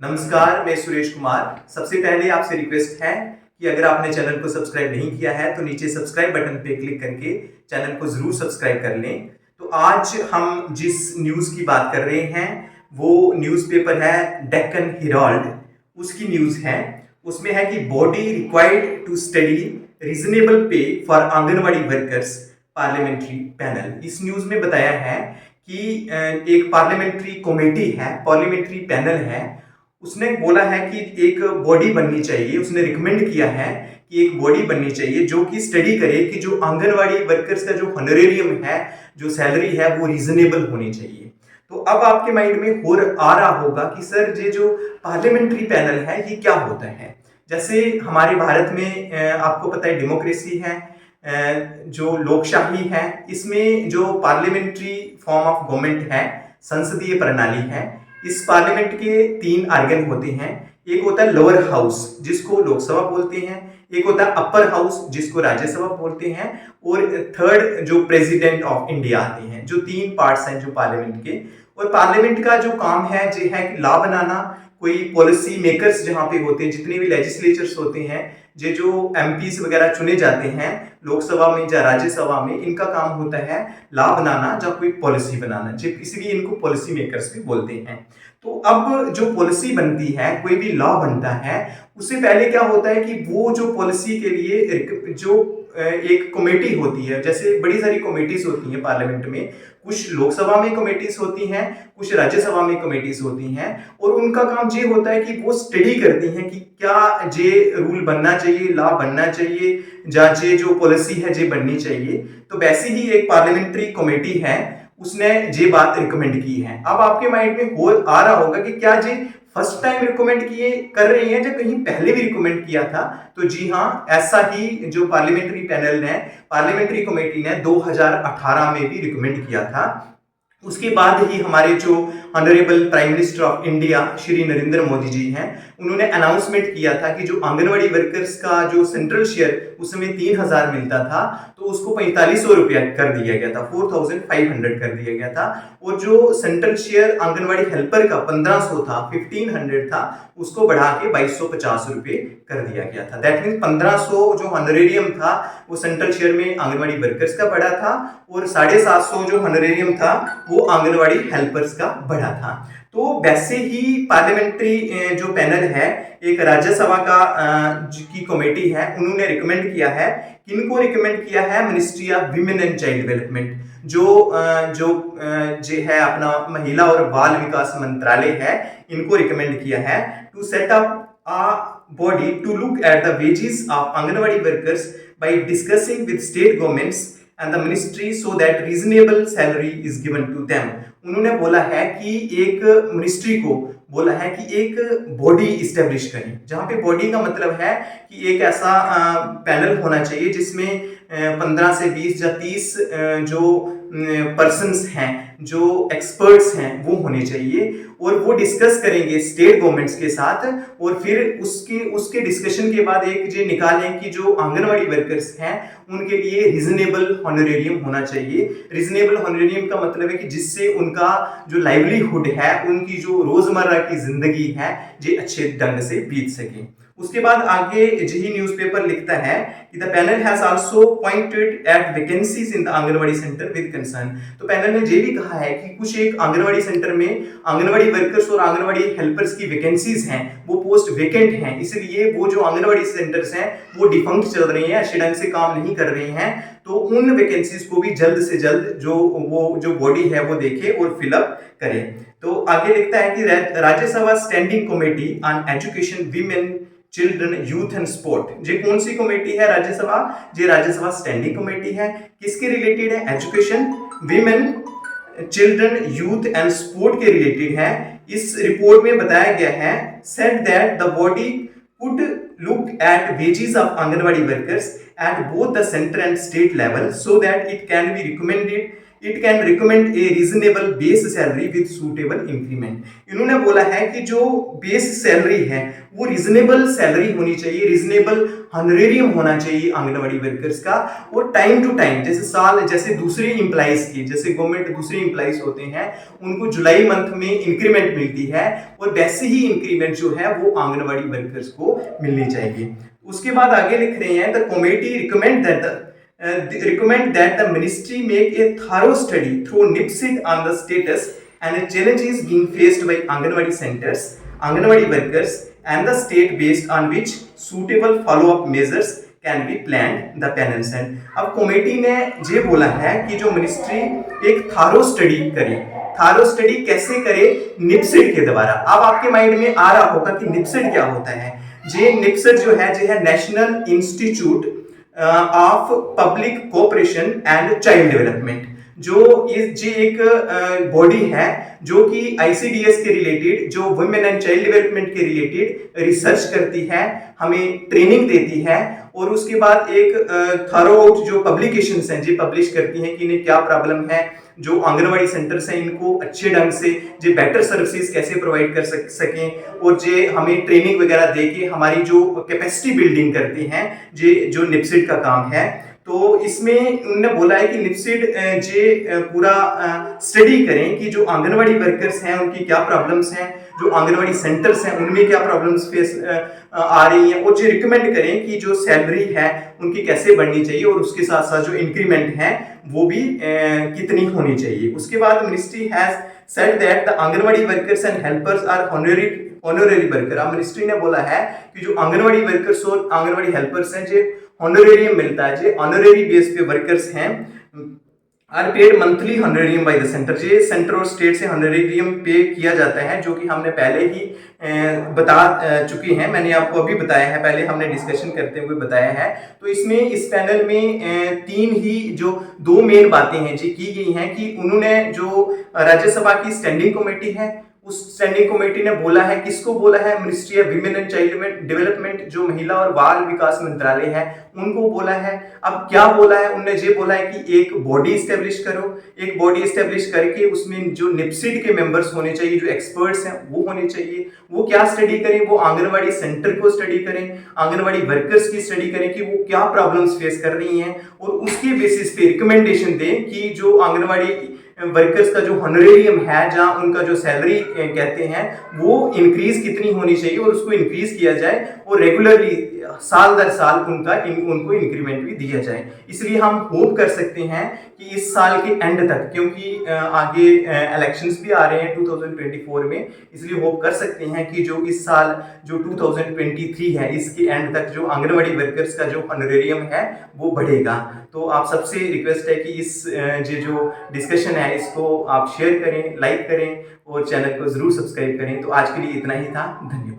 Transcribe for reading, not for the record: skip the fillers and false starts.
नमस्कार, मैं सुरेश कुमार। सबसे पहले आपसे रिक्वेस्ट है कि अगर आपने चैनल को सब्सक्राइब नहीं किया है तो नीचे सब्सक्राइब बटन पे क्लिक करके चैनल को जरूर सब्सक्राइब कर लें। तो आज हम जिस न्यूज़ की बात कर रहे हैं वो न्यूज़पेपर है डेक्कन हेराल्ड, उसकी न्यूज़ है। उसमें है कि body required to study reasonable pay for anganwadi workers parliamentary panel. इस न्यूज़ में बताया है कि एक पार्लियामेंट्री कमेटी है, पार्लियामेंट्री पैनल है, उसने बोला है कि एक बॉडी बननी चाहिए। उसने रिकमेंड किया है कि एक बॉडी बननी चाहिए जो कि स्टडी करे कि जो आंगनवाड़ी वर्कर्स का जो हॉनरेरियम है, जो सैलरी है, वो रीजनेबल होनी चाहिए। तो अब आपके माइंड में हो आ रहा होगा कि सर ये जो पार्लियामेंट्री पैनल है ये क्या होता है। जैसे हमारे भारत में आपको पता है डेमोक्रेसी है, जो लोकशाही है, इसमें जो पार्लियामेंट्री फॉर्म ऑफ गवर्नमेंट है, संसदीय प्रणाली है, इस पार्लियामेंट के 3 आर्गन होते हैं। एक होता है लोअर हाउस जिसको लोकसभा बोलते हैं, एक होता है अपर हाउस जिसको राज्यसभा बोलते हैं, और थर्ड जो प्रेसिडेंट ऑफ इंडिया आते हैं। जो 3 पार्ट्स हैं जो पार्लियामेंट के। और पार्लियामेंट का जो काम है जो है कि लॉ बनाना, कोई पॉलिसी मेकर्स जहाँ पे होते हैं, जितने भी लेजिस्लेचर्स होते हैं, ये जो एमपीज वगैरह चुने जाते हैं लोकसभा में या राज्यसभा में, इनका काम होता है लॉ बनाना या कोई पॉलिसी बनाना, इसलिए इनको पॉलिसी मेकर्स भी बोलते हैं। तो अब जो पॉलिसी बनती है, कोई भी लॉ बनता है, उससे पहले क्या होता है कि वो जो पॉलिसी के लिए जो एक कमेटी होती है, जैसे बड़ी सारी कमेटीज होती हैं पार्लियामेंट में, कुछ लोकसभा में कमेटीज होती हैं, कुछ राज्यसभा में कमेटीज होती हैं, और उनका काम ये होता है कि वो स्टडी करती हैं कि क्या जे रूल बनना चाहिए, लॉ बनना चाहिए, या जे जो पॉलिसी है जे बननी चाहिए। तो वैसे ही एक पार्लियामेंट्री कमेटी है, उसने ये बात रिकमेंड की है। अब आपके माइंड में हो आ रहा होगा कि क्या जी फर्स्ट टाइम रिकमेंड किए कर रहे हैं या कहीं पहले भी रिकमेंड किया था। तो जी हाँ, ऐसा ही जो पार्लियामेंट्री पैनल ने, पार्लियामेंट्री कमेटी ने 2018 में भी रिकमेंड किया था। उसके बाद ही हमारे जो honourable prime minister of India Shri Narendra Modi ji हैं, उन्होंने अनाउंसमेंट किया था कि जो आंगनवाड़ी वर्कर्स का जो सेंट्रल शेयर उस समय 3000 मिलता था, तो उसको 4500 रुपया कर दिया गया था, 4500 कर दिया गया था। और जो सेंट्रल शेयर आंगनवाड़ी हेल्पर का 1500 था, 1500 था, उसको बढ़ा के 2250 रुपए कर दिया गया था। दैट मीन 1500 जो हॉनरेरियम था वो सेंट्रल शेयर में आंगनवाड़ी वर्कर्स का बढ़ा था, और 750 जो हॉनरेरियम था वो आंगनवाड़ी हेल्पर्स का बढ़ा था। तो वैसे ही पार्लियामेंट्री जो पैनल है, एक राज्यसभा का की कमेटी है, उन्होंने रिकमेंड किया है। किनको रिकमेंड किया है? Ministry of women and child development, जो है अपना महिला और बाल विकास मंत्रालय है, इनको रिकमेंड किया है to set up a body to look at the wages of anganwadi workers by discussing with state governments and the ministry so that reasonable salary is given to them. उन्होंने बोला है कि एक मिनिस्ट्री को बोला है कि एक बॉडी इस्टेब्लिश करें, जहां पे बॉडी का मतलब है कि एक ऐसा पैनल होना चाहिए जिसमें 15 से 20 या 30 जो पर्सन्स हैं, जो एक्सपर्ट्स हैं, वो होने चाहिए, और वो डिस्कस करेंगे स्टेट गवर्नमेंट्स के साथ, और फिर उसके डिस्कशन के बाद एक ये निकालें कि जो आंगनवाड़ी वर्कर्स हैं उनके लिए रीजनेबल हॉनरेरियम होना चाहिए। रीजनेबल हॉनरेरियम का मतलब है कि जिससे उनका जो लाइवलीहुड है, उनकी जो रोजमर्रा की जिंदगी है, ये अच्छे ढंग से बीत सके। उसके बाद आगे यही न्यूज़पेपर लिखता है कि the panel has also pointed eight vacancies in the anganwadi centre with concern. तो पैनल ने ये भी कहा है कि कुछ एक आंगनवाड़ी सेंटर में आंगनवाड़ी वर्कर्स और आंगनवाड़ी हेल्पर्स की वैकेंसीज हैं, वो पोस्ट वेकेंट हैं, इसलिए वो जो आंगनवाड़ी सेंटर्स हैं वो डिफंक्ट चल रहे हैं, अच्छे ढंग से काम नहीं कर रहे हैं। तो उन वैकेंसीज को भी जल्द से जल्द जो बॉडी है वो देखे और फिलअप करे। तो आगे लिखता है कि Rajya Sabha standing committee on education, women, children, youth and sport, ये कौन सी कमेटी है? राज्यसभा, ये राज्यसभा स्टैंडिंग कमेटी है। किसके रिलेटेड है? Education, women, children, youth and sport के रिलेटेड है। इस रिपोर्ट में बताया गया है said that the body would look at wages of Anganwadi workers at both the center and state level so that it can be recommended it can recommend A reasonable base salary with suitable increment. इन्होंने बोला है कि जो base salary है वो reasonable salary होनी चाहिए, reasonable हॉनरेरियम होना चाहिए आंगनवाड़ी वर्कर्स का, और टाइम टू टाइम जैसे दूसरे इंप्लाइज की, जैसे गवर्नमेंट दूसरे इंप्लाइज होते हैं उनको जुलाई मंथ में इंक्रीमेंट मिलती है, और वैसे ही इंक्रीमेंट जो है वो आंगनवाड़ी वर्कर्स को मिलनी चाहिए। उसके बाद आगे लिख रहे हैं, the committee recommend that the ministry make a thorough study through NIPSID on the status and the challenges being faced by Anganwadi centers, Anganwadi workers and the state based on which suitable follow-up measures can be plan the panel send. अब committee ने ये बोला है कि जो ministry एक थारो study करे। थारो स्टडी कैसे करे? निप्सिड के द्वारा। अब आपके माइंड में आ रहा होगा कि निप्सिड क्या होता है। जे निप्सिड जो है national institute of public cooperation and child development, जो एक बॉडी है जो कि आईसीडीएस के रिलेटेड, जो वुमेन एंड चाइल्ड डेवलपमेंट के रिलेटेड रिसर्च करती है, हमें ट्रेनिंग देती है, और उसके बाद एक थरो जो पब्लिकेशंस हैं जी पब्लिश करती हैं कि इन्हें क्या प्रॉब्लम है, जो आंगनवाड़ी सेंटर्स हैं इनको अच्छे ढंग से जो बेटर सर्विसेज कैसे प्रोवाइड कर सकें, और जे हमें ट्रेनिंग वगैरह दे के हमारी जो कैपेसिटी बिल्डिंग करती हैं, जो निप्सिड का काम है। तो इसमें उन्होंने बोला है कि निप्सिड पूरा स्टडी करें कि जो आंगनवाड़ी वर्कर्स हैं उनकी क्या प्रॉब्लम्स हैं, जो आंगनवाड़ी सेंटर्स हैं उनमें क्या प्रॉब्लम्स फेस आ रही हैं, और जो रिकमेंड करें कि जो सैलरी है उनकी कैसे बढ़नी चाहिए, और उसके साथ साथ जो इंक्रीमेंट है वो भी कितनी होनी चाहिए। उसके बाद ministry has said that the anganwadi workers and helpers are honorary worker. अब मिनिस्ट्री ने बोला है कि जो आंगनवाड़ी वर्कर्स और आंगनवाड़ी हेल्पर्स हैं जो ऑनरेरियम मिलता है, जो ऑनरेरी बेस पे वर्कर्स हैं, are paid monthly honorarium by the centre. जे सेंटर और स्टेट से हॉनरेरियम पे किया जाता है, जो कि हमने पहले ही बता चुके हैं, मैंने आपको अभी बताया है, पहले हमने डिस्कशन करते हुए बताया है। तो इसमें इस पैनल में दो मेन बातें हैं जी की गई हैं कि उन्होंने जो राज्यसभा की स्टैंडिंग कमेटी है, उस स्टैंडिंग कमेटी ने बोला है, किसको बोला है? Ministry of women and child development, जो महिला और बाल विकास मंत्रालय है, उनको बोला है। अब क्या बोला है? उन्होंने ये बोला है कि एक बॉडी एस्टेब्लिश करो, एक बॉडी एस्टेब्लिश करके उसमें जो निप्सिड के मेंबर्स होने चाहिए, जो एक्सपर्ट्स हैं वो होने चाहिए। वो क्या स्टडी करें? वो आंगनवाड़ी सेंटर को स्टडी करें, आंगनवाड़ी वर्कर्स की स्टडी करें कि वो क्या प्रॉब्लम्स फेस कर रही हैं, और उसके बेसिस पे रिकमेंडेशन दें कि जो आंगनवाड़ी वर्कर्स का जो हॉनरेरियम है, जहां उनका जो सैलरी कहते हैं, वो इंक्रीज कितनी होनी चाहिए और उसको इंक्रीज किया जाए, और रेगुलरली साल दर साल उनको इंक्रीमेंट भी दिया जाए। इसलिए हम होप कर सकते हैं कि इस साल के एंड तक, क्योंकि आगे इलेक्शंस भी आ रहे हैं 2024 में, इसलिए होप कर सकते हैं कि जो इस साल जो 2023 है इसके एंड तक जो आंगनवाड़ी वर्कर्स का जो ऑनरेरियम है वो बढ़ेगा। तो आप सबसे रिक्वेस्ट है कि इस जो डिस्कशन है इसको आप शेयर करें, लाइक करें, और चैनल को जरूर सब्सक्राइब करें। तो आज के लिए इतना ही था, धन्यवाद।